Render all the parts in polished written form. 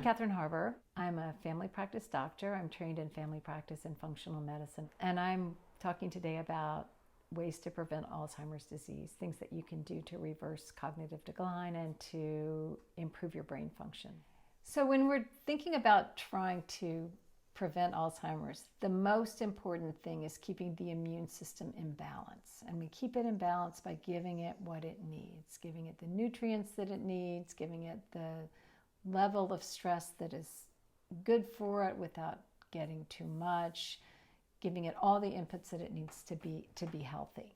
Catherine Harbour. I'm a family practice doctor. I'm trained in family practice and functional medicine. And I'm talking today about ways to prevent Alzheimer's disease, things that you can do to reverse cognitive decline and to improve your brain function. So when we're thinking about trying to prevent Alzheimer's, the most important thing is keeping the immune system in balance. And we keep it in balance by giving it what it needs, giving it the nutrients that it needs, giving it the level of stress that is good for it without getting too much, giving it all the inputs that it needs to be healthy.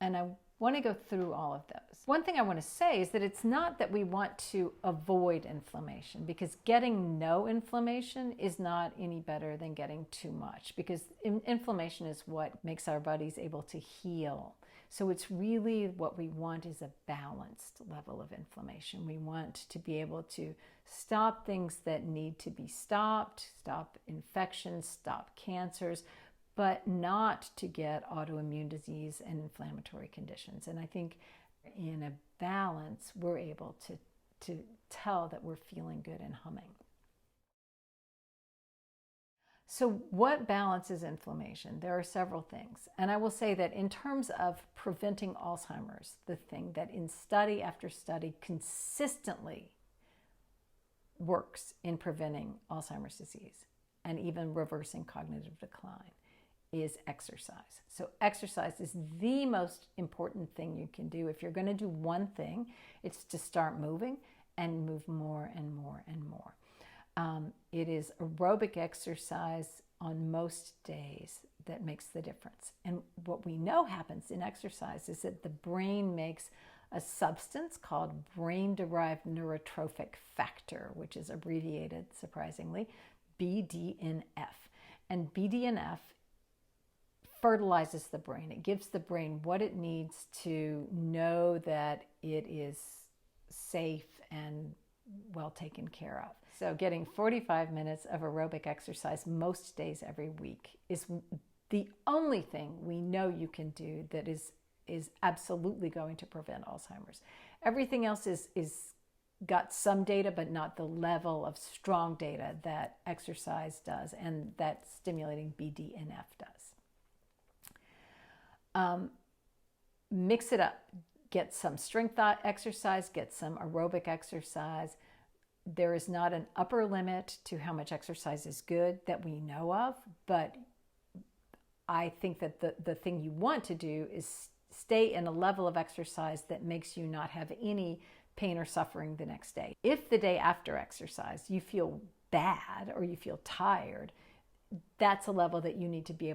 And I want to go through all of those. One thing I want to say is that it's not that we want to avoid inflammation, because getting no inflammation is not any better than getting too much, because inflammation is what makes our bodies able to heal. So it's really what we want is a balanced level of inflammation. We want to be able to stop things that need to be stopped, stop infections, stop cancers, but not to get autoimmune disease and inflammatory conditions. And I think in a balance, we're able to tell that we're feeling good and humming. So what balances inflammation? There are several things. And I will say that in terms of preventing Alzheimer's, the thing that in study after study consistently works in preventing Alzheimer's disease and even reversing cognitive decline is exercise. So exercise is the most important thing you can do. If you're going to do one thing, it's to start moving and move more and more and more. It is aerobic exercise on most days that makes the difference. And what we know happens in exercise is that the brain makes a substance called brain-derived neurotrophic factor, which is abbreviated, surprisingly, BDNF. And BDNF fertilizes the brain. It gives the brain what it needs to know that it is safe and well taken care of. So getting 45 minutes of aerobic exercise most days every week is the only thing we know you can do that is absolutely going to prevent Alzheimer's. Everything else is got some data, but not the level of strong data that exercise does and that stimulating BDNF does. Mix it up. Get some strength exercise, get some aerobic exercise. There is not an upper limit to how much exercise is good that we know of, but I think that the thing you want to do is stay in a level of exercise that makes you not have any pain or suffering the next day. If the day after exercise you feel bad or you feel tired, that's a level that you need to be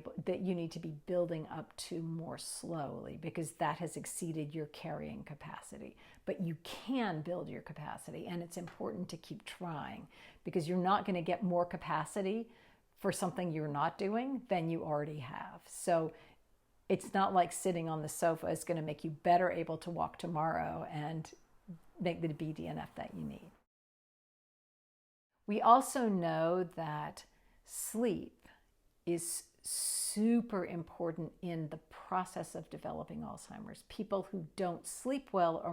building up to more slowly, because that has exceeded your carrying capacity. But you can build your capacity, and it's important to keep trying, because you're not going to get more capacity for something you're not doing than you already have. So it's not like sitting on the sofa is going to make you better able to walk tomorrow and make the BDNF that you need. We also know that sleep is super important in the process of developing Alzheimer's. People who don't sleep well are